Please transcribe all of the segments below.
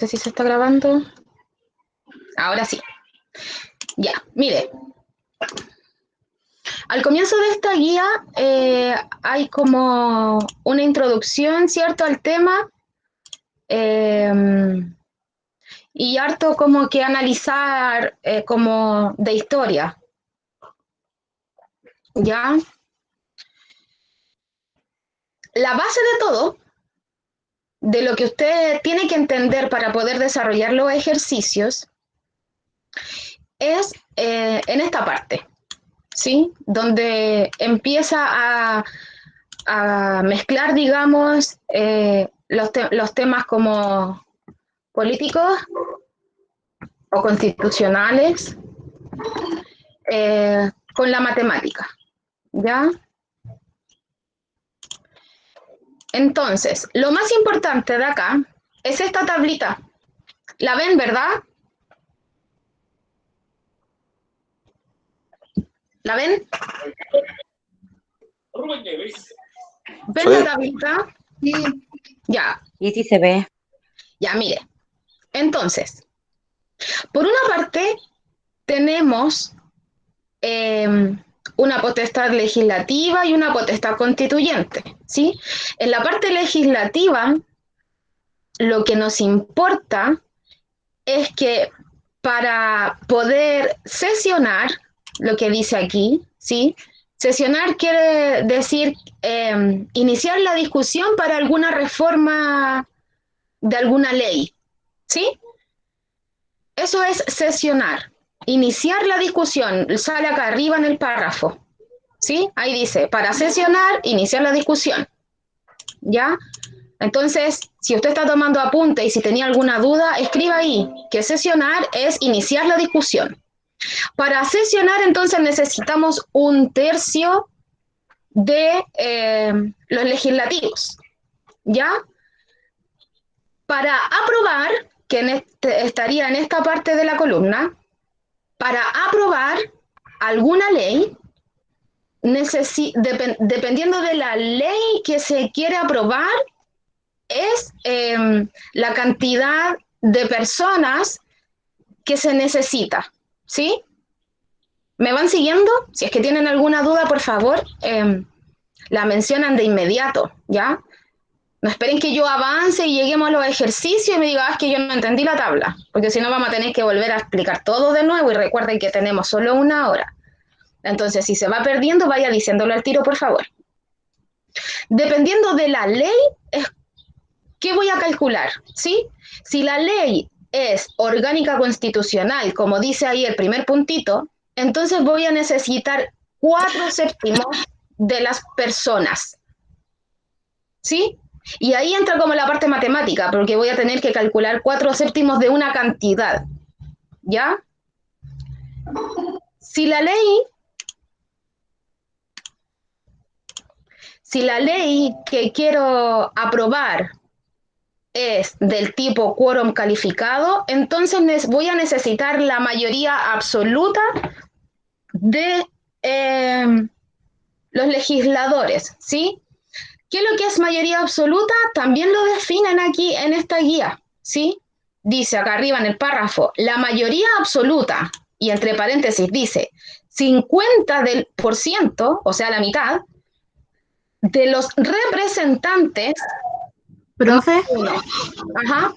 sé si se está grabando. Ahora sí. Ya, mire. Al comienzo de esta guía hay como una introducción, ¿cierto?, al tema y harto como que analizar como de historia, ¿ya? La base de todo, de lo que usted tiene que entender para poder desarrollar los ejercicios, es en esta parte, ¿sí? Donde empieza a mezclar, digamos, los temas como políticos o constitucionales con la matemática, ¿ya? Entonces, lo más importante de acá es esta tablita. ¿La ven, verdad? ¿La ven? ¿Ven Sí. la tablita? Sí. Ya. Y sí se ve. Ya, mire. Entonces, por una parte, tenemos una potestad legislativa y una potestad constituyente, ¿sí? En la parte legislativa, lo que nos importa es que para poder sesionar, lo que dice aquí, ¿sí? Sesionar quiere decir iniciar la discusión para alguna reforma de alguna ley, ¿sí? Eso es sesionar, iniciar la discusión, sale acá arriba en el párrafo, ¿sí? Ahí dice, para sesionar, iniciar la discusión, ¿ya? Entonces, si usted está tomando apunte y si tenía alguna duda, escriba ahí que sesionar es iniciar la discusión. Para sesionar, entonces, necesitamos 1/3 de los legislativos, ¿ya? Para aprobar, que estaría en esta parte de la columna, para aprobar alguna ley, dependiendo de la ley que se quiere aprobar, es la cantidad de personas que se necesita, ¿sí? ¿Me van siguiendo? Si es que tienen alguna duda, por favor, la mencionan de inmediato, ¿ya? No esperen que yo avance y lleguemos a los ejercicios y me diga, es que yo no entendí la tabla, porque si no vamos a tener que volver a explicar todo de nuevo y recuerden que tenemos solo 1 hora. Entonces, si se va perdiendo, vaya diciéndolo al tiro, por favor. Dependiendo de la ley, ¿qué voy a calcular? ¿Sí? Si la ley es orgánica constitucional, como dice ahí el primer puntito, entonces voy a necesitar 4/7 de las personas. ¿Sí? Y ahí entra como la parte matemática, porque voy a tener que calcular 4/7 de una cantidad. ¿Ya? Si la ley que quiero aprobar es del tipo quórum calificado, entonces voy a necesitar la mayoría absoluta de los legisladores, ¿sí? ¿Qué es lo que es mayoría absoluta? También lo definen aquí en esta guía, ¿sí? Dice acá arriba en el párrafo, la mayoría absoluta, y entre paréntesis dice 50%, o sea, la mitad, de los representantes. Profe, Uno. Ajá.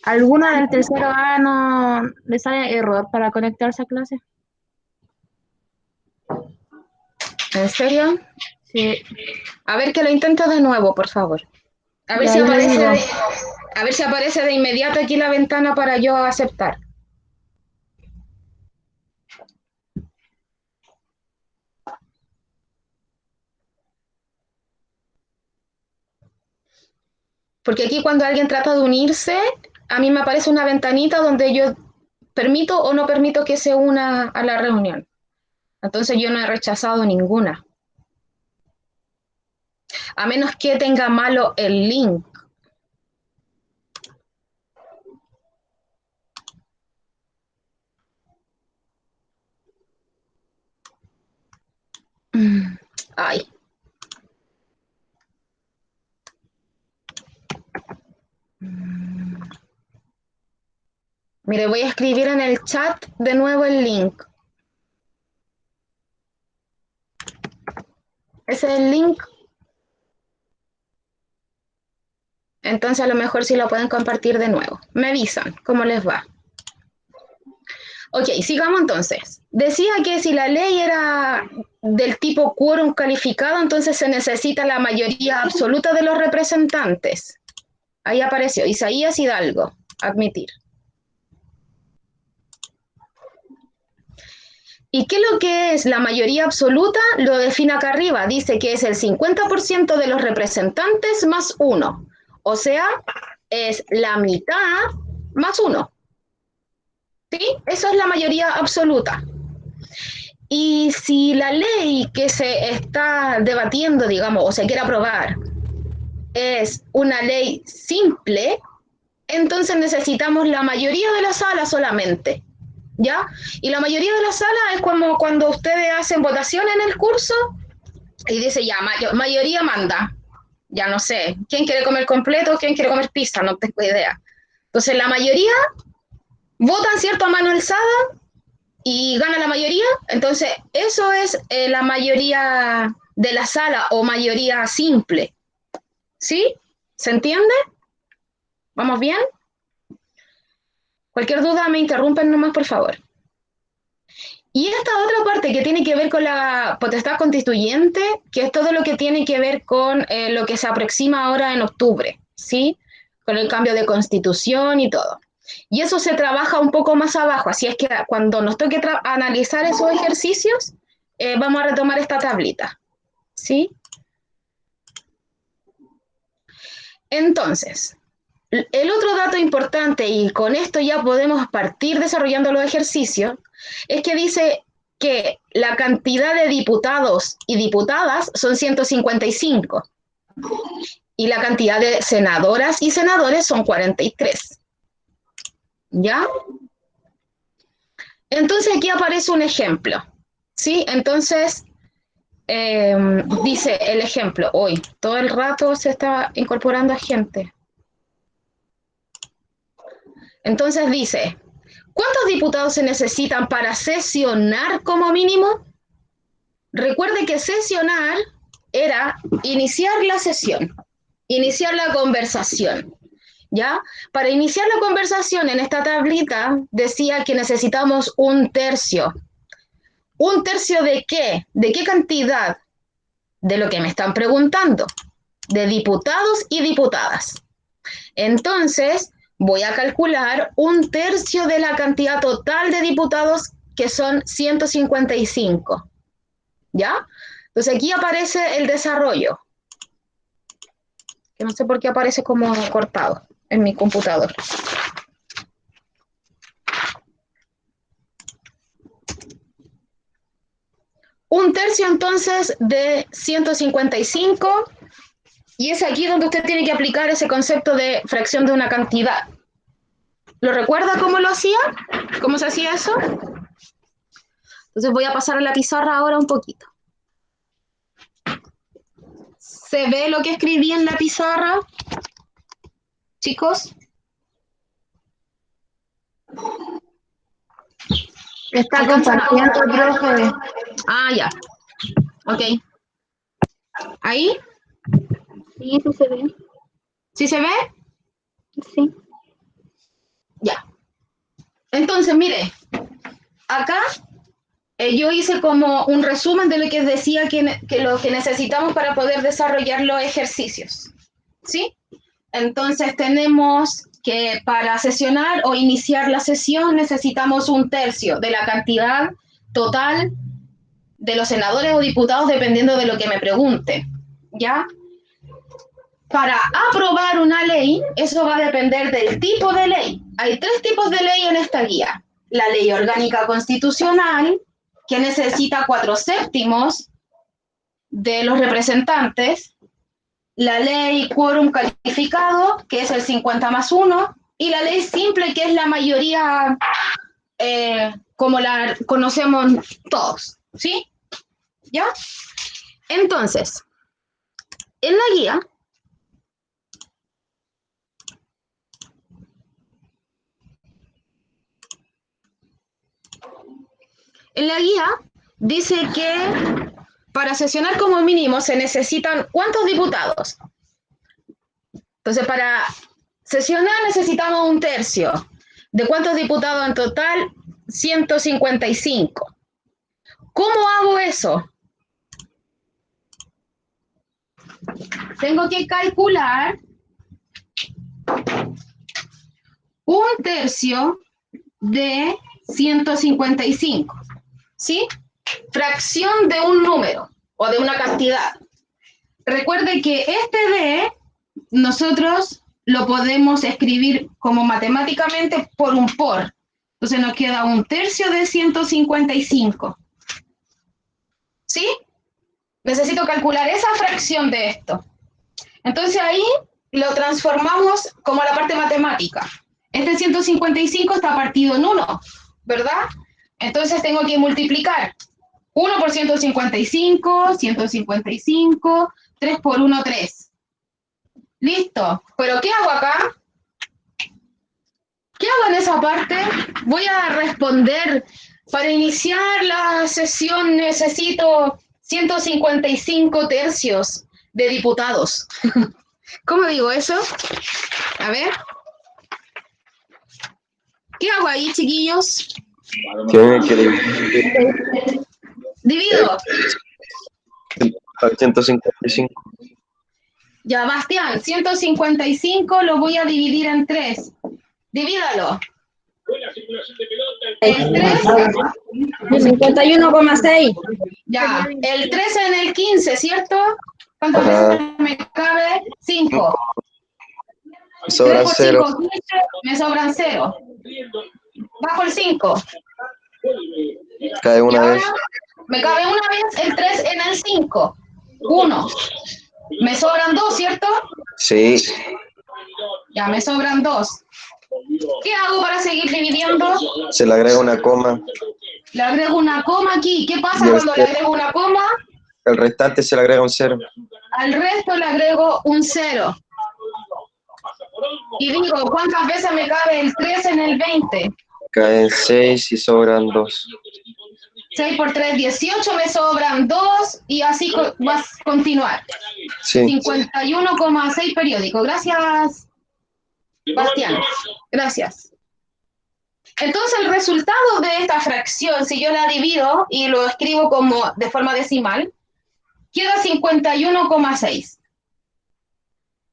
¿alguno del tercero A no le sale error para conectarse a clase? ¿En serio? Sí, A ver que lo intente de nuevo, por favor. A ver ya si yo le aparece digo. a ver si aparece de inmediato aquí la ventana para yo aceptar. Porque aquí cuando alguien trata de unirse, a mí me aparece una ventanita donde yo permito o no permito que se una a la reunión. Entonces yo no he rechazado ninguna. A menos que tenga malo el link. Ay. Mire, voy a escribir en el chat de nuevo el link. Ese es el link. Entonces a lo mejor sí lo pueden compartir de nuevo. Me avisan cómo les va. Ok, sigamos entonces. Decía que si la ley era del tipo quórum calificado, entonces se necesita la mayoría absoluta de los representantes. Ahí apareció Isaías Hidalgo, admitir. ¿Y qué es lo que es la mayoría absoluta? Lo define acá arriba. Dice que es el 50% de los representantes más uno. O sea, es la mitad más uno. ¿Sí? Eso es la mayoría absoluta. Y si la ley que se está debatiendo, digamos, o se quiere aprobar, es una ley simple, entonces necesitamos la mayoría de la sala solamente, ¿ya? Y la mayoría de la sala es como cuando ustedes hacen votación en el curso y dice ya, mayoría manda, ya no sé, ¿quién quiere comer completo? ¿Quién quiere comer pizza? No tengo idea. Entonces la mayoría votan, ¿cierto?, a mano alzada y gana la mayoría, entonces eso es la mayoría de la sala o mayoría simple, ¿sí? ¿Se entiende? ¿Vamos bien? Cualquier duda me interrumpen nomás, por favor. Y esta otra parte que tiene que ver con la potestad constituyente, que es todo lo que tiene que ver con lo que se aproxima ahora en octubre, ¿sí? Con el cambio de constitución y todo. Y eso se trabaja un poco más abajo, así es que cuando nos toque analizar esos ejercicios, vamos a retomar esta tablita, ¿sí? Entonces, el otro dato importante, y con esto ya podemos partir desarrollando los ejercicios, es que dice que la cantidad de diputados y diputadas son 155 y la cantidad de senadoras y senadores son 43. ¿Ya? Entonces aquí aparece un ejemplo, ¿sí? Entonces, dice el ejemplo, hoy todo el rato se está incorporando a gente. Entonces dice, ¿cuántos diputados se necesitan para sesionar como mínimo? Recuerde que sesionar era iniciar la sesión, iniciar la conversación, ¿ya? Para iniciar la conversación en esta tablita decía que necesitamos un tercio. ¿Un tercio de qué? ¿De qué cantidad? De lo que me están preguntando, de diputados y diputadas. Entonces, voy a calcular un tercio de la cantidad total de diputados, que son 155. ¿Ya? Entonces aquí aparece el desarrollo, que no sé por qué aparece como cortado en mi computador. Un tercio entonces de 155, y es aquí donde usted tiene que aplicar ese concepto de fracción de una cantidad. ¿Lo recuerda cómo lo hacía? ¿Cómo se hacía eso? Entonces voy a pasar a la pizarra ahora un poquito. ¿Se ve lo que escribí en la pizarra, chicos? Está compartiendo, profe. Ah, ya. Ok. ¿Ahí? Sí, sí se ve. ¿Sí se ve? Sí. Ya. Entonces, mire, acá yo hice como un resumen de lo que decía que lo que necesitamos para poder desarrollar los ejercicios. ¿Sí? Entonces tenemos que para sesionar o iniciar la sesión necesitamos un tercio de la cantidad total de los senadores o diputados, dependiendo de lo que me pregunte. ¿Ya? Para aprobar una ley, eso va a depender del tipo de ley. Hay 3 tipos de ley en esta guía. La ley orgánica constitucional, que necesita 4/7 de los representantes. La ley quórum calificado, que es el 50+1. Y la ley simple, que es la mayoría como la conocemos todos. ¿Sí? ¿Ya? Entonces, en la guía En la guía dice que para sesionar como mínimo se necesitan ¿cuántos diputados? Entonces, para sesionar necesitamos un tercio. ¿De cuántos diputados en total? 155. ¿Cómo hago eso? Tengo que calcular un tercio de 155, ¿sí? Fracción de un número o de una cantidad. Recuerde que este D nosotros lo podemos escribir como matemáticamente por un por. Entonces nos queda un tercio de 155. ¿Sí? Necesito calcular esa fracción de esto. Entonces ahí lo transformamos como la parte matemática. Este 155 está partido en 1, ¿verdad? Entonces tengo que multiplicar 1 por 155, 155, 3 por 1, 3. Listo. ¿Pero qué hago acá? ¿Qué hago en esa parte? Voy a responder. Para iniciar la sesión necesito 155 tercios de diputados. ¿Cómo digo eso? A ver. ¿Qué hago ahí, chiquillos? Tiene que dividir Divido. al 155. Ya, Bastián, 155 lo voy a dividir en 3. Divídalo. El 3. 51,6. Ya, el 3 en el 15, ¿cierto? ¿Cuántas Ajá. veces me cabe? 5. Sobra 3 por 0. 5, 15, me sobran 0. Bajo el 5. Cae Y una ahora vez. me cabe una vez el 3 en el 5. 1. Me sobran 2, ¿cierto? Sí. Ya, me sobran 2. ¿Qué hago para seguir dividiendo? Se le agrega una coma. Le agrego una coma aquí. ¿Qué pasa Y el cuando le agrego una coma? El restante se le agrega un 0. Al resto le agrego un 0. Y digo, ¿cuántas veces me cabe el 3 en el 20? Caen 6 y sobran 2. 6 por 3, 18, me sobran 2 y así vas a continuar. Sí. 51,6 periódico. Gracias, Bastián. Gracias. Entonces, el resultado de esta fracción, si yo la divido y lo escribo como de forma decimal, queda 51,6.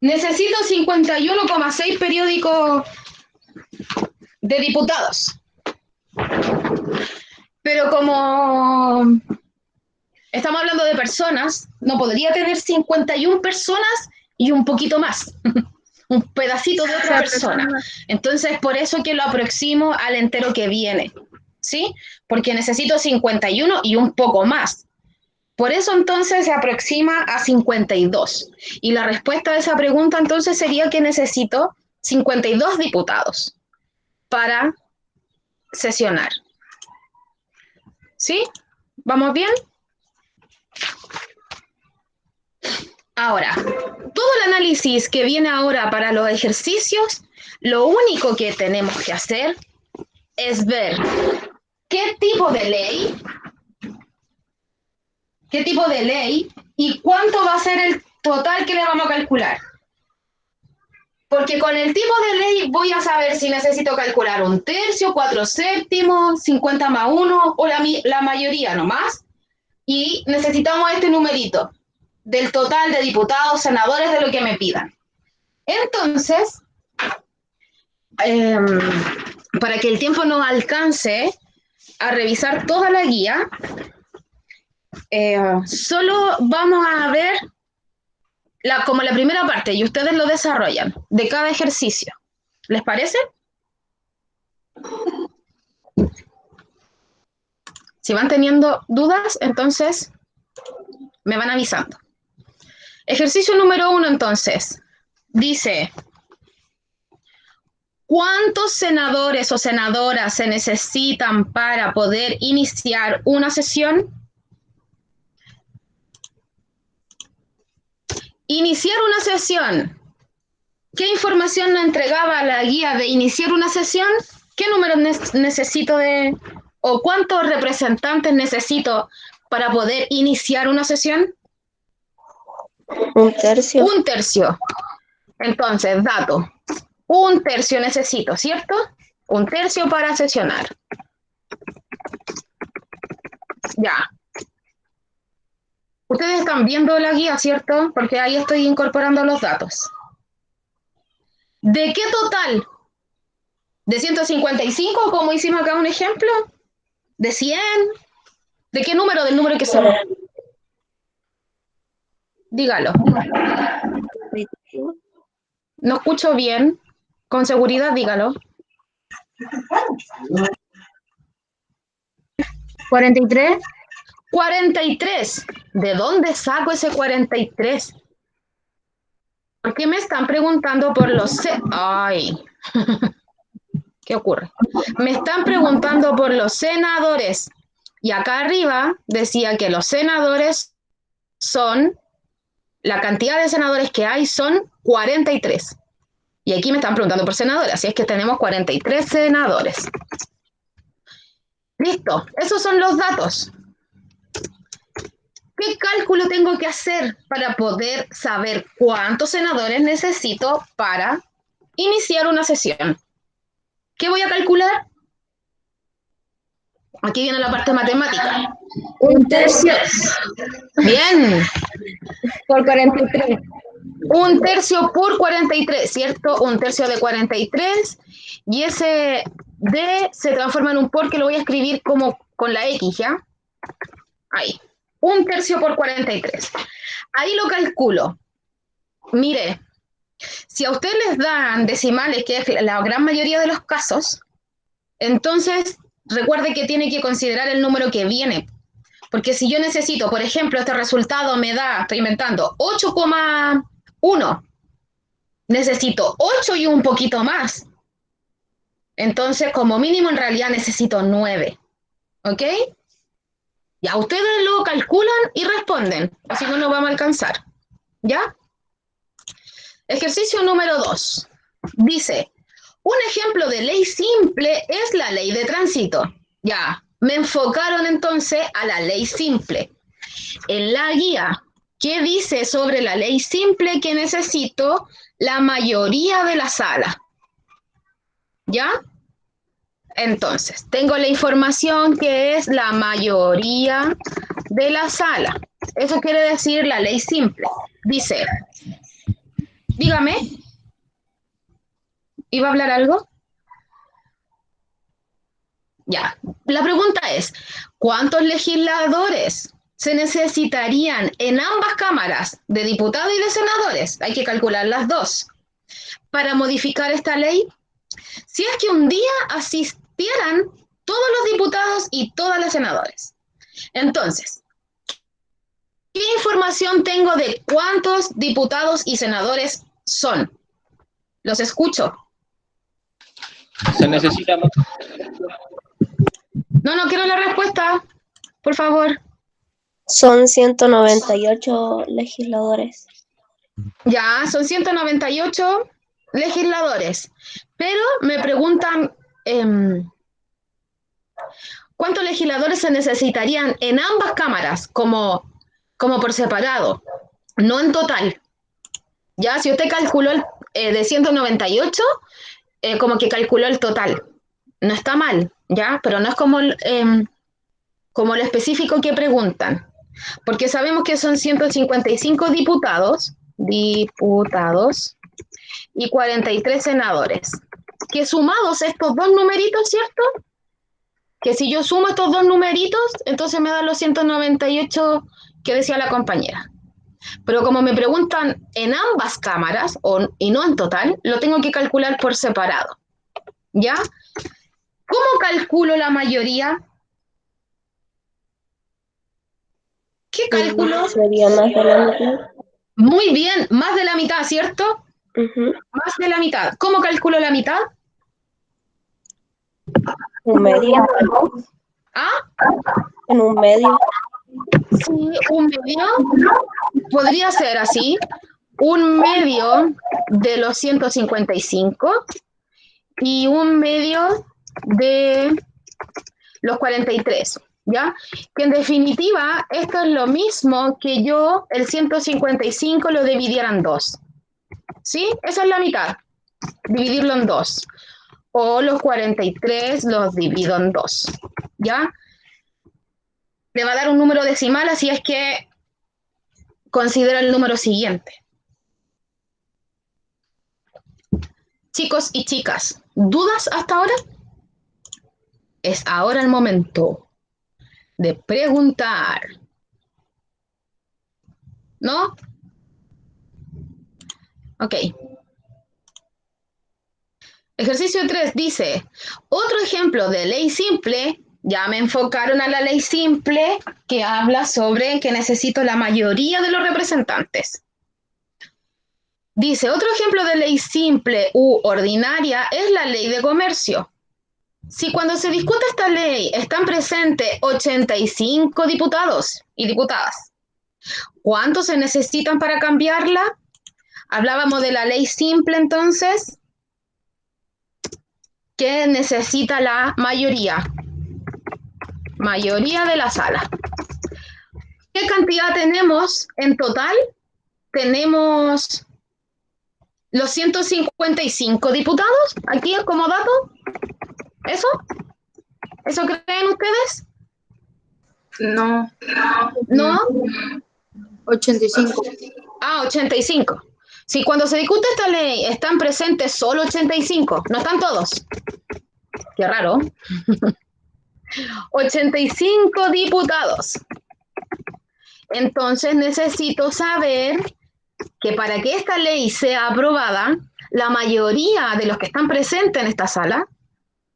Necesito 51,6 periódicos de diputados. Pero como estamos hablando de personas, no podría tener 51 personas y un poquito más. Un pedacito de otra persona. Entonces, por eso que lo aproximo al entero que viene. ¿Sí? Porque necesito 51 y un poco más. Por eso entonces se aproxima a 52. Y la respuesta a esa pregunta entonces sería que necesito 52 diputados para sesionar. ¿Sí? ¿Vamos bien? Ahora, todo el análisis que viene ahora para los ejercicios, lo único que tenemos que hacer es ver qué tipo de ley y cuánto va a ser el total que le vamos a calcular. Porque con el tipo de ley voy a saber si necesito calcular un tercio, 4/7, 50 más 1 o la mayoría nomás. Y necesitamos este numerito del total de diputados, senadores, de lo que me pidan. Entonces, para que el tiempo nos alcance a revisar toda la guía, solo vamos a ver como la primera parte y ustedes lo desarrollan de cada ejercicio. ¿Les parece? Si van teniendo dudas, entonces me van avisando. Ejercicio número 1, entonces, dice: ¿cuántos senadores o senadoras se necesitan para poder iniciar una sesión? Iniciar una sesión. ¿Qué información nos entregaba la guía de iniciar una sesión? ¿Qué número necesito o cuántos representantes necesito para poder iniciar una sesión? 1/3. 1/3. Entonces, dato. 1/3 necesito, ¿cierto? 1/3 para sesionar. Ya. Ustedes están viendo la guía, ¿cierto? Porque ahí estoy incorporando los datos. ¿De qué total? ¿De 155, como hicimos acá un ejemplo? ¿De 100? ¿De qué número? Del número que sea. Dígalo. No escucho bien. Con seguridad, dígalo. 43. 43. ¿De dónde saco ese 43? ¿Por qué me están preguntando por los... Ay, ¿qué ocurre? Me están preguntando por los senadores. Y acá arriba decía que los senadores son... La cantidad de senadores que hay son 43. Y aquí me están preguntando por senadores, así es que tenemos 43 senadores. Listo, esos son los datos. ¿Qué cálculo tengo que hacer para poder saber cuántos senadores necesito para iniciar una sesión? ¿Qué voy a calcular? Aquí viene la parte matemática. 1/3 Bien, por 43. 1/3 por 43, ¿cierto? 1/3 de 43. Y ese D se transforma en un por que lo voy a escribir como con la X, ¿ya? Ahí. 1/3 por 43. Ahí lo calculo. Mire, si a usted les dan decimales, que es la gran mayoría de los casos, entonces recuerde que tiene que considerar el número que viene. Porque si yo necesito, por ejemplo, este resultado me da, estoy inventando, 8,1. Necesito 8 y un poquito más. Entonces, como mínimo, en realidad necesito 9. ¿Ok? Ya ustedes lo calculan y responden. Así no nos vamos a alcanzar. ¿Ya? Ejercicio número 2. Dice, un ejemplo de ley simple es la ley de tránsito. Ya, me enfocaron entonces a la ley simple. En la guía, ¿qué dice sobre la ley simple que necesito la mayoría de la sala? ¿Ya? Entonces, tengo la información que es la mayoría de la sala. Eso quiere decir la ley simple. Dice, dígame, ¿iba a hablar algo? Ya, la pregunta es, ¿cuántos legisladores se necesitarían en ambas cámaras, de diputados y de senadores? Hay que calcular las dos. Para modificar esta ley, si es que un día asistieran todos los diputados y todas las senadores. Entonces, ¿qué información tengo de cuántos diputados y senadores son? Los escucho. Se necesita más. No quiero la respuesta, por favor. Son 198 legisladores. Ya, son 198 legisladores, pero me preguntan cuántos legisladores se necesitarían en ambas cámaras, como por separado, no en total. Ya, si usted calculó de 198, como que calculó el total. No está mal, ¿ya? Pero no es como lo específico que preguntan, porque sabemos que son 155 diputados y 43 senadores, que sumados estos dos numeritos, ¿cierto? Que si yo sumo estos dos numeritos, entonces me dan los 198 que decía la compañera. Pero como me preguntan en ambas cámaras, y no en total, lo tengo que calcular por separado, ¿ya? ¿Cómo calculo la mayoría? ¿Qué cálculo? Sería más de la mitad. Muy bien, más de la mitad, ¿cierto? Más de la mitad. ¿Cómo calculo la mitad? Un medio. ¿Ah? En un medio. Sí, un medio. Podría ser así. Un medio de los 155 y un medio de los 43, ¿ya? Que en definitiva, esto es lo mismo que yo, el 155 lo dividiera en 2, ¿sí? Esa es la mitad, dividirlo en 2. O los 43 los divido en 2, ¿ya? Le va a dar un número decimal, así es que considera el número siguiente. Chicos y chicas, ¿dudas hasta ahora? Es ahora el momento de preguntar. ¿No? Ok. Ejercicio 3 dice, otro ejemplo de ley simple, ya me enfocaron a la ley simple que habla sobre que necesito la mayoría de los representantes. Dice, otro ejemplo de ley simple u ordinaria es la ley de comercio. Si cuando se discute esta ley están presentes 85 diputados y diputadas, ¿cuántos se necesitan para cambiarla? Hablábamos de la ley simple entonces, que necesita la mayoría de la sala. ¿Qué cantidad tenemos en total? Tenemos los 155 diputados, aquí como dato. ¿Eso? ¿Eso creen ustedes? No, ¿No? 85. Ah, 85. Si cuando se discute esta ley están presentes solo 85, no están todos. Qué raro. 85 diputados. Entonces necesito saber que para que esta ley sea aprobada, la mayoría de los que están presentes en esta sala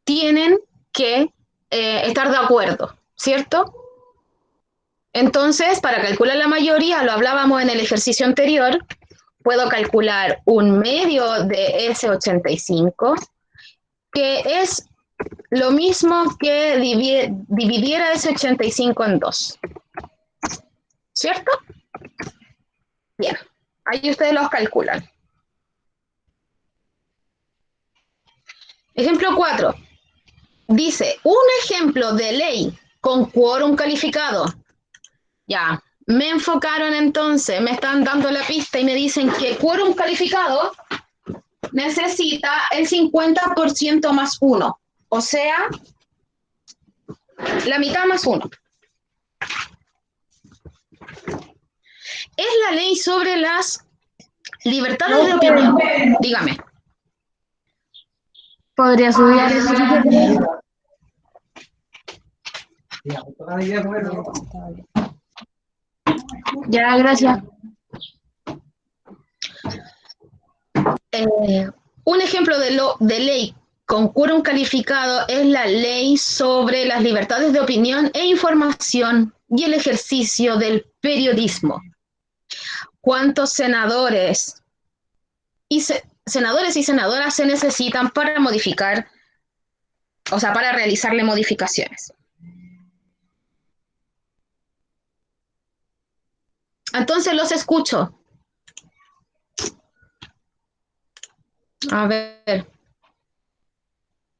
tienen que estar de acuerdo, ¿cierto? Entonces, para calcular la mayoría, lo hablábamos en el ejercicio anterior, puedo calcular un medio de ese 85, que es lo mismo que dividiera ese 85 en 2. ¿Cierto? Bien, ahí ustedes los calculan. Ejemplo 4. Dice, un ejemplo de ley con quórum calificado. Ya, me enfocaron entonces, me están dando la pista y me dicen que quórum calificado necesita el 50% más 1. O sea, la mitad más 1. Es la ley sobre las libertades de opinión. Dígame. ¿Podría subir al ejercicio? Ya, gracias. Un ejemplo de ley con quórum calificado es la ley sobre las libertades de opinión e información y el ejercicio del periodismo. ¿Cuántos senadores y senadoras se necesitan para modificar, o sea, para realizarle modificaciones? Entonces los escucho. A ver.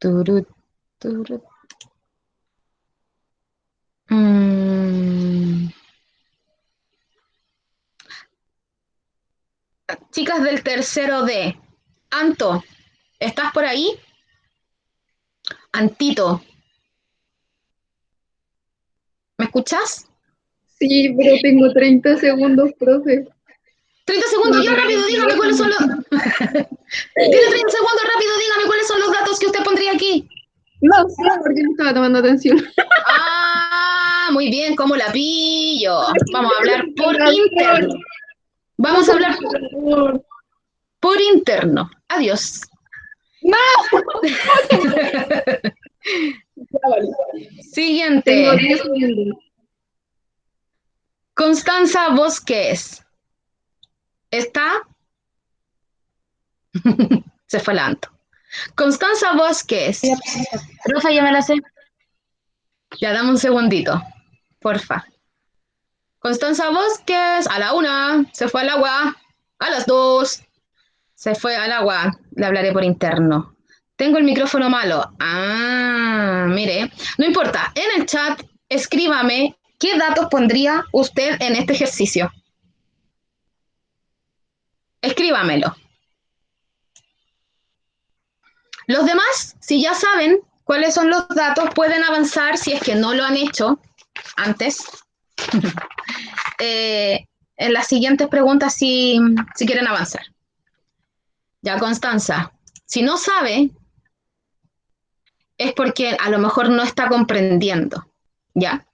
Turut, turut. Chicas del tercero D. Anto, ¿estás por ahí? Antito. ¿Me escuchas? Sí, pero tengo 30 segundos, profe. 30 segundos, ya rápido, dígame cuáles son los... Tiene 30 segundos, rápido, dígame cuáles son los datos que usted pondría aquí. No sé, porque no estaba tomando atención. Ah, muy bien, ¿cómo la pillo? Vamos a hablar por interno. Vamos a hablar por interno. Adiós. ¡No! Siguiente. Tengo 10 segundos. Constanza Bosques. ¿Está? Se fue la Anto. Constanza Bosques. Profe, ya me la sé. Ya, dame un segundito, porfa. Constanza Bosques, a la 1, se fue al agua. A las 2, se fue al agua. Le hablaré por interno. Tengo el micrófono malo. Ah. Mire, no importa, en el chat escríbame qué datos pondría usted en este ejercicio. Escríbamelo. Los demás, si ya saben cuáles son los datos, pueden avanzar si es que no lo han hecho antes. En las siguientes preguntas si quieren avanzar. Ya, Constanza, si no sabe, es porque a lo mejor no está comprendiendo, ¿ya?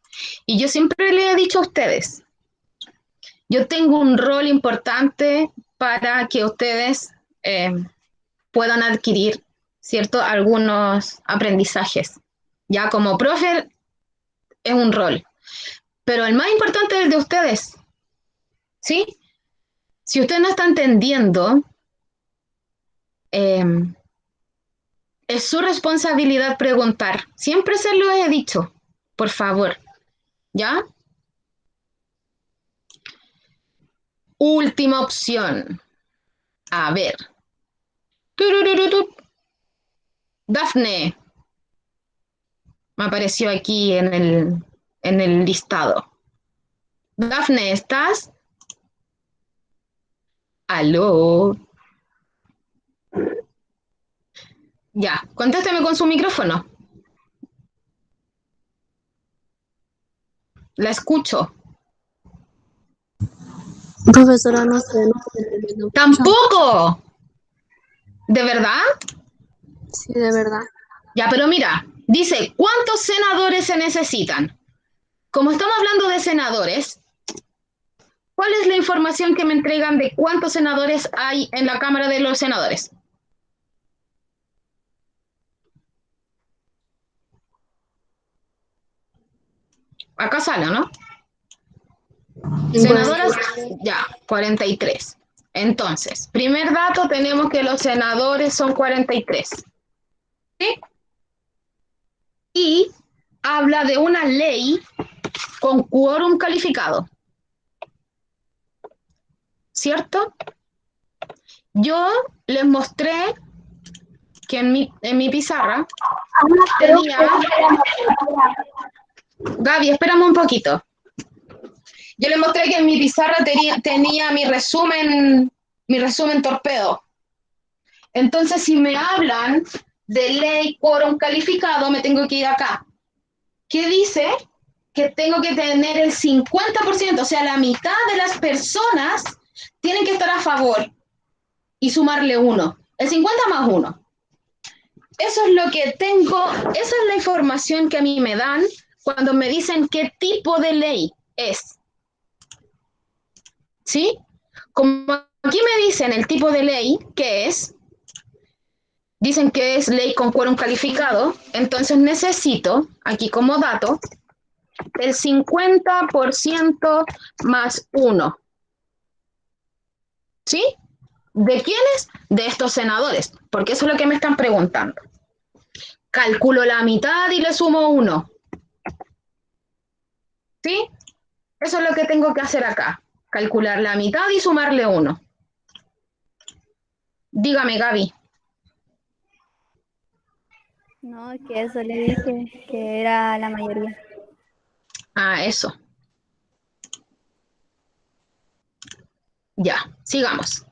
Y yo siempre le he dicho a ustedes, yo tengo un rol importante para que ustedes puedan adquirir, ¿cierto?, algunos aprendizajes. Ya como profe es un rol, pero el más importante es el de ustedes, ¿sí? Si usted no está entendiendo, es su responsabilidad preguntar. Siempre se lo he dicho, por favor, ¿ya? Última opción. A ver. Dafne. Me apareció aquí en el listado. Dafne, ¿estás? ¿Aló? Ya, contésteme con su micrófono. La escucho. Profesora, no sé, no estoy entendiendo mucho. ¡Tampoco! ¿De verdad? Sí, de verdad. Ya, pero mira, dice, ¿cuántos senadores se necesitan? Como estamos hablando de senadores, ¿cuál es la información que me entregan de cuántos senadores hay en la Cámara de los Senadores? Acá sale, ¿no? Senadoras, ya, 43. Entonces, primer dato, tenemos que los senadores son 43. ¿Sí? Y habla de una ley con quórum calificado. ¿Cierto? Yo les mostré que en mi pizarra tenía... Gaby, espérame un poquito. Yo les mostré que en mi pizarra tenía mi resumen torpedo. Entonces, si me hablan de ley quórum calificado, me tengo que ir acá. ¿Qué dice? Que tengo que tener el 50%, o sea, la mitad de las personas tienen que estar a favor y sumarle 1. El 50 más 1. Eso es lo que tengo, esa es la información que a mí me dan cuando me dicen qué tipo de ley es. ¿Sí? Como aquí me dicen el tipo de ley que es, dicen que es ley con quórum calificado, entonces necesito, aquí como dato, el 50% más 1. ¿Sí? ¿De quiénes? De estos senadores, porque eso es lo que me están preguntando. Calculo la mitad y le sumo 1. ¿Sí? Eso es lo que tengo que hacer acá. Calcular la mitad y sumarle 1. Dígame, Gaby. No, es que eso le dije, que era la mayoría. Ah, eso. Ya, sigamos.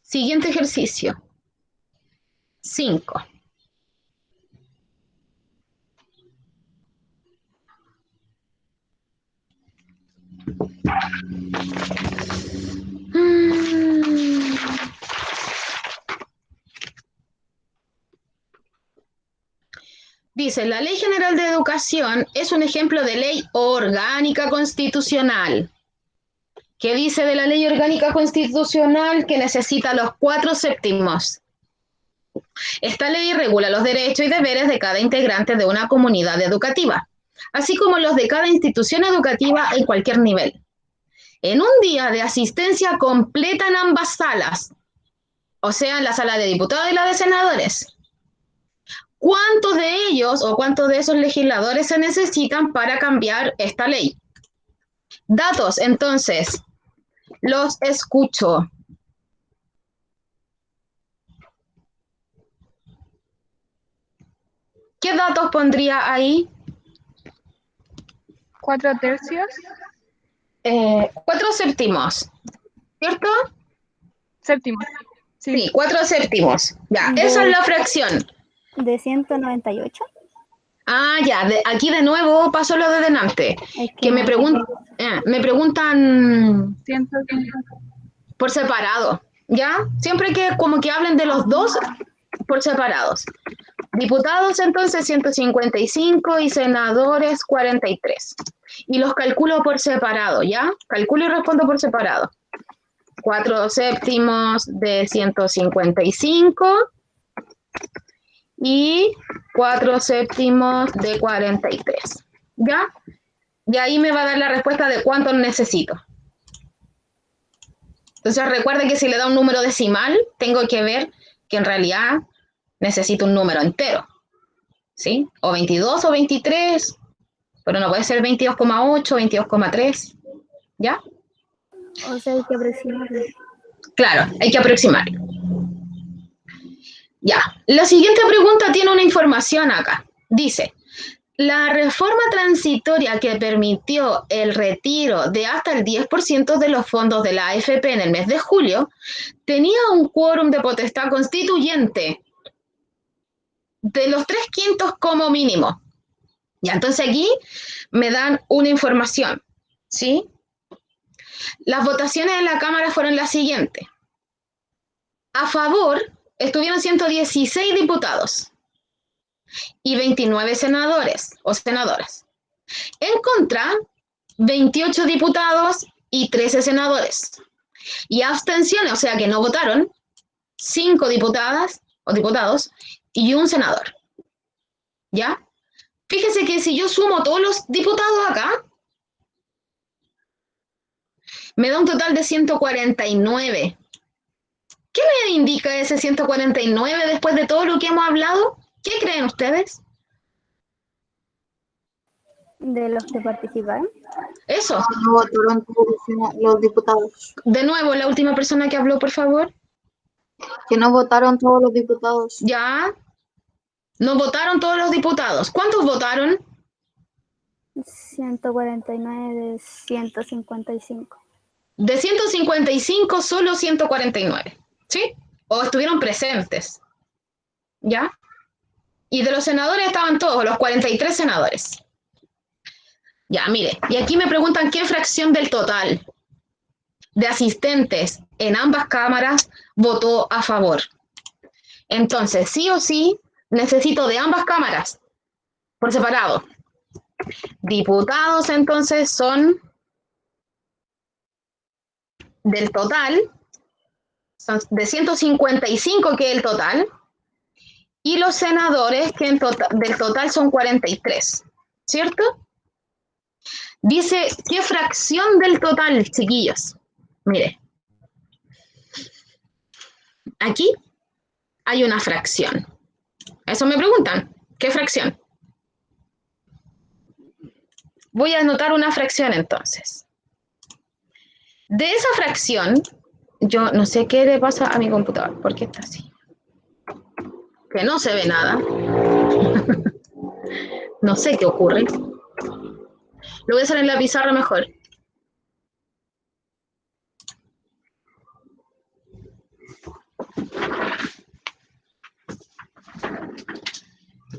Siguiente ejercicio. 5. Dice, la Ley General de Educación es un ejemplo de ley orgánica constitucional. ¿Qué dice de la ley orgánica constitucional? Que necesita los 4/7. Esta ley regula los derechos y deberes de cada integrante de una comunidad educativa, así como los de cada institución educativa en cualquier nivel. En un día de asistencia completa en ambas salas, o sea, en la sala de diputados y la de senadores, ¿cuántos de ellos o cuántos de esos legisladores se necesitan para cambiar esta ley? Datos, entonces, los escucho. ¿Qué datos pondría ahí? 4/3. 4 séptimos, ¿cierto? Séptimo. Sí, 4 séptimos. Ya, esa es la fracción. ¿De 198? Ah, ya, aquí de nuevo pasó lo de delante. Es Que me preguntan 150. por separado, ¿ya? Siempre que como que hablen de los dos por separados. Diputados entonces 155 y senadores 43. Y los calculo por separado, ¿ya? Calculo y respondo por separado. 4 séptimos de 155 y 4 séptimos de 43, ¿ya? Y ahí me va a dar la respuesta de cuánto necesito. Entonces recuerda que si le da un número decimal, tengo que ver que en realidad necesito un número entero, ¿sí? O 22 o 23, pero no puede ser 22,8, 22,3, ¿ya? O sea, hay que aproximarlo. Claro, hay que aproximar. Ya, la siguiente pregunta tiene una información acá. Dice, la reforma transitoria que permitió el retiro de hasta el 10% de los fondos de la AFP en el mes de julio tenía un quórum de potestad constituyente de los 3/5 como mínimo. Ya, entonces aquí me dan una información, ¿sí? Las votaciones en la Cámara fueron las siguientes. A favor estuvieron 116 diputados y 29 senadores o senadoras. En contra, 28 diputados y 13 senadores. Y abstenciones, o sea que no votaron, 5 diputadas o diputados y un senador. ¿Ya? Fíjese que si yo sumo todos los diputados acá, me da un total de 149. ¿Qué me indica ese 149 después de todo lo que hemos hablado? ¿Qué creen ustedes? ¿De los que participaron? Eso. No votaron todos los diputados. De nuevo, la última persona que habló, por favor. Que no votaron todos los diputados. Ya. No votaron todos los diputados. ¿Cuántos votaron? 149 de 155. De 155, solo 149. ¿Sí? O estuvieron presentes. ¿Ya? Y de los senadores estaban todos, los 43 senadores. Ya, mire. Y aquí me preguntan qué fracción del total de asistentes en ambas cámaras votó a favor. Entonces, sí o sí, necesito de ambas cámaras, por separado. Diputados, entonces, son del total, son de 155, que es el total, y los senadores, que del total son 43, ¿cierto? Dice, ¿qué fracción del total, chiquillos? Mire, aquí hay una fracción. Eso me preguntan, ¿qué fracción? Voy a anotar una fracción entonces. De esa fracción, yo no sé qué le pasa a mi computador, ¿por qué está así? Que no se ve nada. No sé qué ocurre. Lo voy a hacer en la pizarra mejor.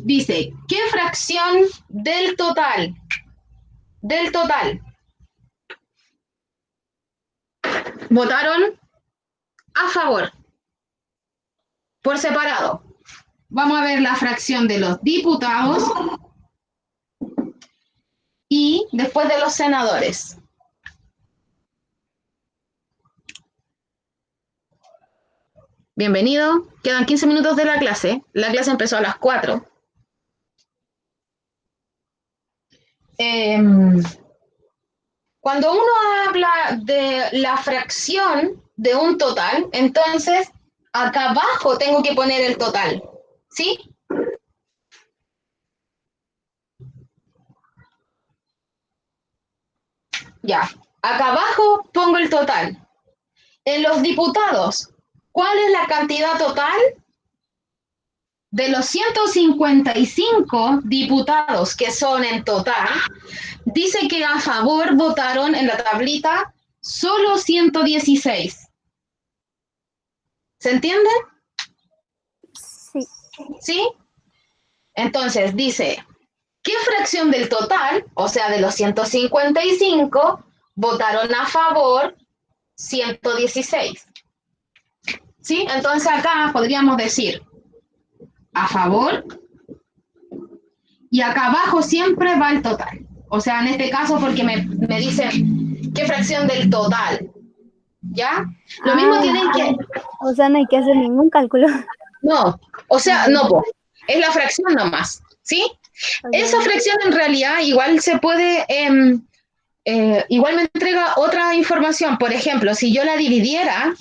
Dice, ¿qué fracción del total? Del total. Votaron a favor. Por separado. Vamos a ver la fracción de los diputados y después de los senadores. Bienvenido. Quedan 15 minutos de la clase. La clase empezó a las 4. Cuando uno habla de la fracción de un total, entonces acá abajo tengo que poner el total, ¿sí? Ya, acá abajo pongo el total. En los diputados, ¿cuál es la cantidad total? De los 155 diputados que son en total, dice que a favor votaron en la tablita solo 116. ¿Se entiende? Sí. ¿Sí? Entonces dice, ¿qué fracción del total, o sea, de los 155, votaron a favor 116? ¿Sí? Entonces acá podríamos decir a favor y acá abajo siempre va el total. O sea, en este caso porque me dicen qué fracción del total. ¿Ya? Lo mismo tienen que... O sea, no hay que hacer ningún cálculo. No, o sea, no, po, es la fracción nomás, ¿sí? Okay. Esa fracción en realidad igual se puede, igual me entrega otra información. Por ejemplo, si yo dividiera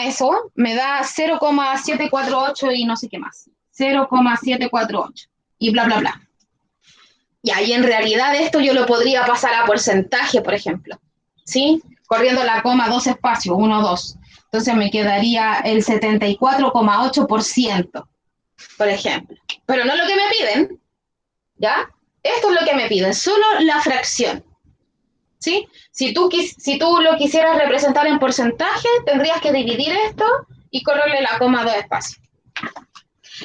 eso, me da 0,748 y no sé qué más. 0,748 y bla, bla, bla. Y ahí en realidad esto yo lo podría pasar a porcentaje, por ejemplo, ¿sí? Corriendo la coma 2 espacios, 1, 2. Entonces me quedaría el 74,8%, por ejemplo. Pero no lo que me piden, ¿ya? Esto es lo que me piden, solo la fracción, ¿sí? Si tú lo quisieras representar en porcentaje, tendrías que dividir esto y correrle la coma 2 espacios.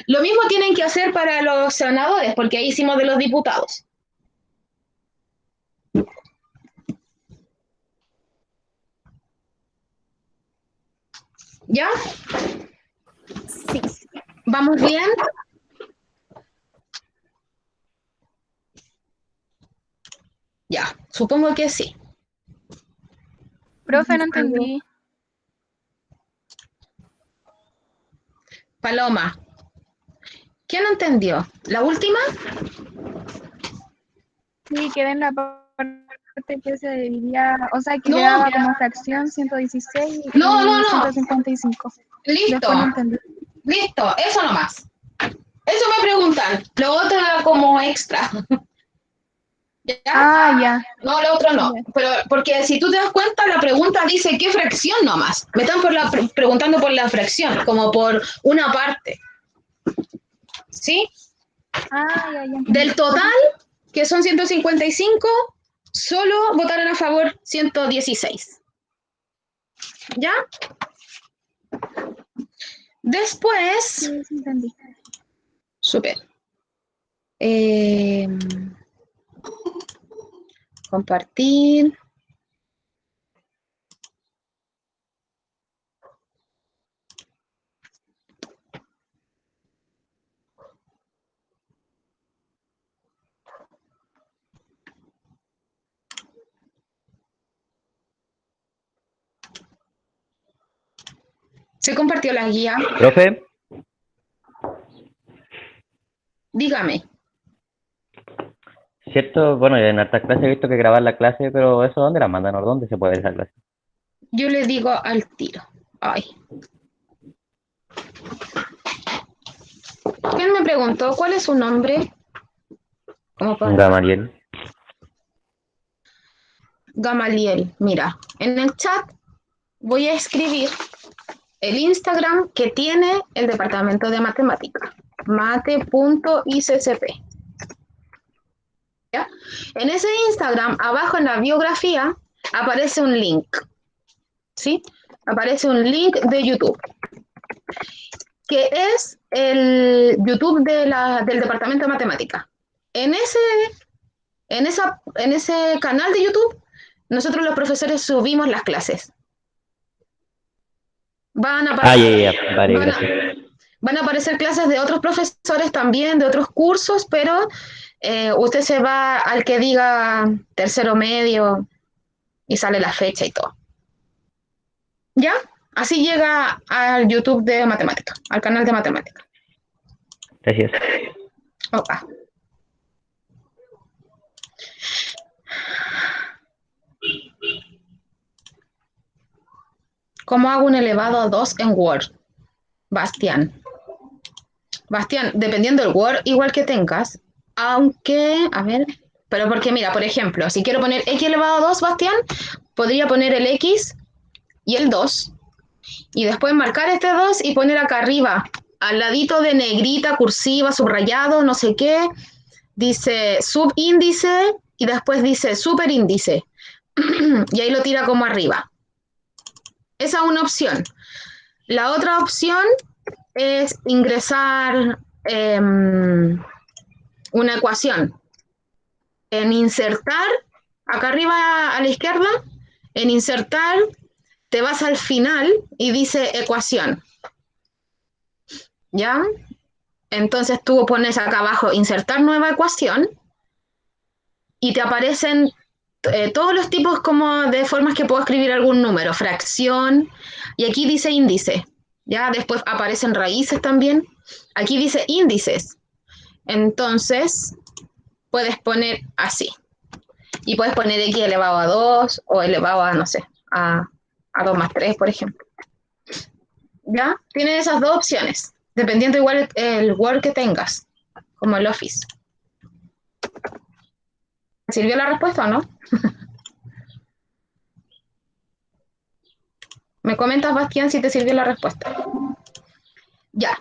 Lo mismo tienen que hacer para los senadores, porque ahí hicimos de los diputados. ¿Ya? Sí. ¿Vamos bien? Ya, supongo que sí. Profe, no entendí. Paloma, ¿quién entendió? ¿La última? Sí, quedé en la parte que se dividía, o sea, que No. quedaba como fracción 116 y No. 155. Listo. Después no entendí. Listo, eso nomás. Eso me preguntan. Lo otro era como extra. ¿Ya? Ah, ya. No, lo otro no. Ya. Pero porque si tú te das cuenta, la pregunta dice ¿qué fracción nomás? Me están preguntando por la fracción, como por una parte. ¿Sí? Ah, ya entendí. Del total, que son 155, solo votaron a favor 116. ¿Ya? Después... Sí, entendí. Súper. Compartir. ¿Se compartió la guía? Profe, Dígame. cierto, bueno, en hartas clases he visto que grabar la clase, pero ¿eso dónde la mandan o dónde se puede ver esa clase? Yo le digo al tiro. Ay. ¿Quién me preguntó cuál es su nombre? ¿Cómo puedo? Gamaliel. Gamaliel. Mira, en el chat voy a escribir el Instagram que tiene el Departamento de Matemática. mate.iccp. ¿Ya? En ese Instagram, abajo en la biografía, aparece un link. ¿Sí? Aparece un link de YouTube, que es el YouTube del Departamento de Matemática. En ese canal de YouTube, nosotros los profesores subimos las clases. Van a aparecer, Vale, gracias. van a aparecer clases de otros profesores también, de otros cursos, pero usted se va al que diga tercero medio y sale la fecha y todo. ¿Ya? Así llega al YouTube de matemática, al canal de matemática. Gracias. Opa. ¿Cómo hago un elevado a 2 en Word? Bastián, dependiendo del Word, igual que tengas, aunque, a ver, pero porque mira, por ejemplo, si quiero poner x elevado a 2, Bastián, podría poner el x y el 2, y después marcar este 2 y poner acá arriba, al ladito de negrita, cursiva, subrayado, no sé qué, dice subíndice, y después dice superíndice, y ahí lo tira como arriba. Esa es una opción. La otra opción es ingresar una ecuación. En insertar, acá arriba a la izquierda, en insertar, te vas al final y dice ecuación. ¿Ya? Entonces tú pones acá abajo insertar nueva ecuación y te aparecen todos los tipos como de formas que puedo escribir algún número, fracción, y aquí dice índice. Ya después aparecen raíces también. Aquí dice índices. Entonces, puedes poner así. Y puedes poner x elevado a 2 o elevado a, no sé, a 2 más 3, por ejemplo. ¿Ya? Tienes esas dos opciones, dependiendo igual el Word que tengas, como el Office. ¿Sirvió la respuesta o no? Me comentas, Bastián, si te sirvió la respuesta. Ya.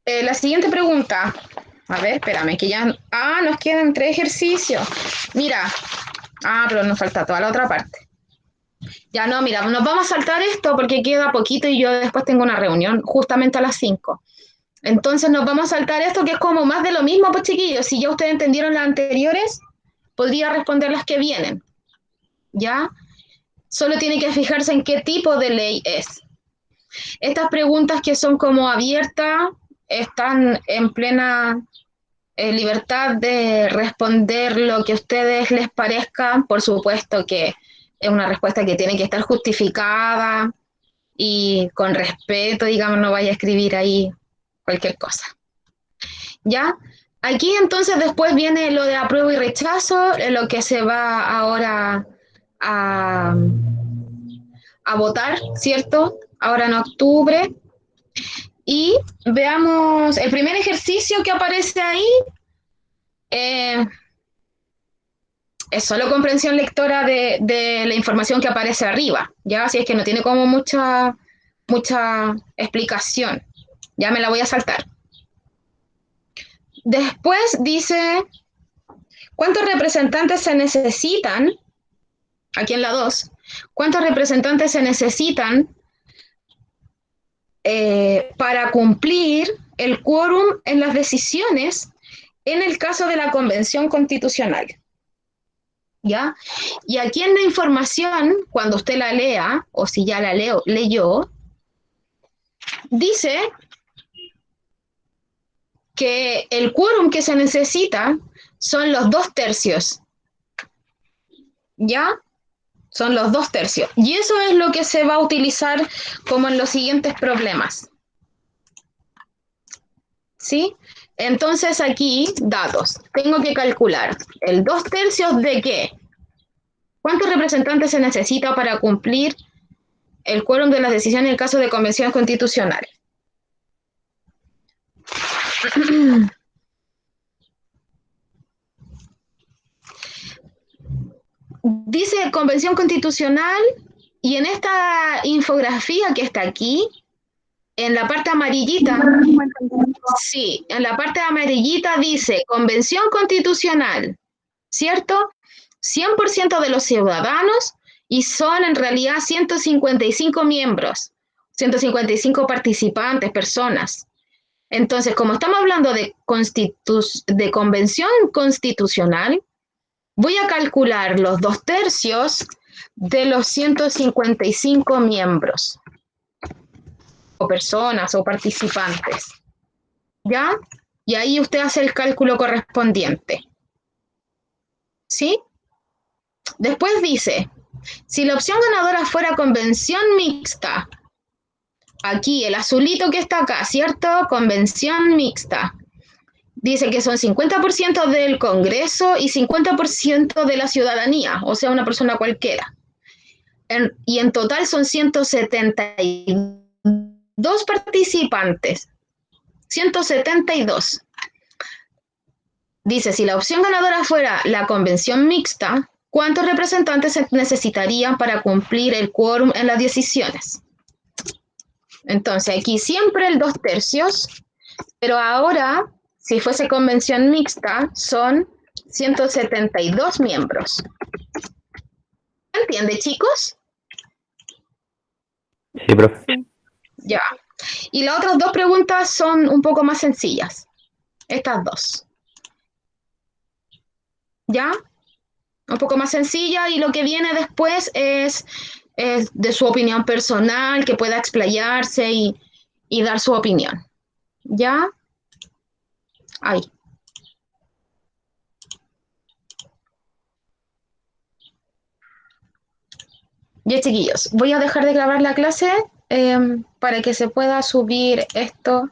La siguiente pregunta. A ver, espérame, que ya... Ah, nos quedan 3 ejercicios. Mira. Ah, pero nos falta toda la otra parte. Ya no, mira, nos vamos a saltar esto porque queda poquito y yo después tengo una reunión justamente a las 5. Entonces nos vamos a saltar esto que es como más de lo mismo, pues chiquillos. Si ya ustedes entendieron las anteriores, podría responder las que vienen. ¿Ya? Solo tiene que fijarse en qué tipo de ley es. Estas preguntas que son como abiertas están en plena libertad de responder lo que a ustedes les parezca. Por supuesto que es una respuesta que tiene que estar justificada y con respeto, digamos, no vaya a escribir ahí cualquier cosa. ¿Ya? Aquí entonces después viene lo de apruebo y rechazo, lo que se va ahora a votar, ¿cierto? Ahora en octubre. Y veamos el primer ejercicio que aparece ahí. Es solo comprensión lectora de la información que aparece arriba, ¿ya? Así es que no tiene como mucha explicación. Ya me la voy a saltar. Después dice, ¿cuántos representantes se necesitan? Aquí en la 2. ¿Cuántos representantes se necesitan para cumplir el quórum en las decisiones en el caso de la Convención Constitucional? ¿Ya? Y aquí en la información, cuando usted la lea, o si ya la leyó, dice que el quórum que se necesita son los 2/3. ¿Ya? Son los 2/3. Y eso es lo que se va a utilizar como en los siguientes problemas. ¿Sí? Entonces aquí, datos. Tengo que calcular el 2/3 de qué. ¿Cuántos representantes se necesita para cumplir el quórum de las decisiones en el caso de convenciones constitucionales? Dice convención constitucional y en esta infografía que está aquí, en la parte amarillita, sí, en la parte amarillita dice convención constitucional, ¿cierto? 100% de los ciudadanos y son en realidad 155 miembros, 155 participantes, personas. Entonces, como estamos hablando de convención constitucional, voy a calcular los 2/3 de los 155 miembros, o personas, o participantes. ¿Ya? Y ahí usted hace el cálculo correspondiente. ¿Sí? Después dice, si la opción ganadora fuera convención mixta, aquí el azulito que está acá, ¿cierto? Convención mixta. Dice que son 50% del Congreso y 50% de la ciudadanía, o sea, una persona cualquiera. y en total son 172 participantes. 172. Dice, si la opción ganadora fuera la convención mixta, ¿cuántos representantes se necesitarían para cumplir el quórum en las decisiones? Entonces, aquí siempre el 2/3, pero ahora, si fuese convención mixta, son 172 miembros. ¿Entiende, chicos? Sí, profe. Ya. Y las otras dos preguntas son un poco más sencillas. Estas dos. ¿Ya? Un poco más sencilla, y lo que viene después es de su opinión personal, que pueda explayarse y dar su opinión. ¿Ya? Ahí. Ya, chiquillos, voy a dejar de grabar la clase para que se pueda subir esto.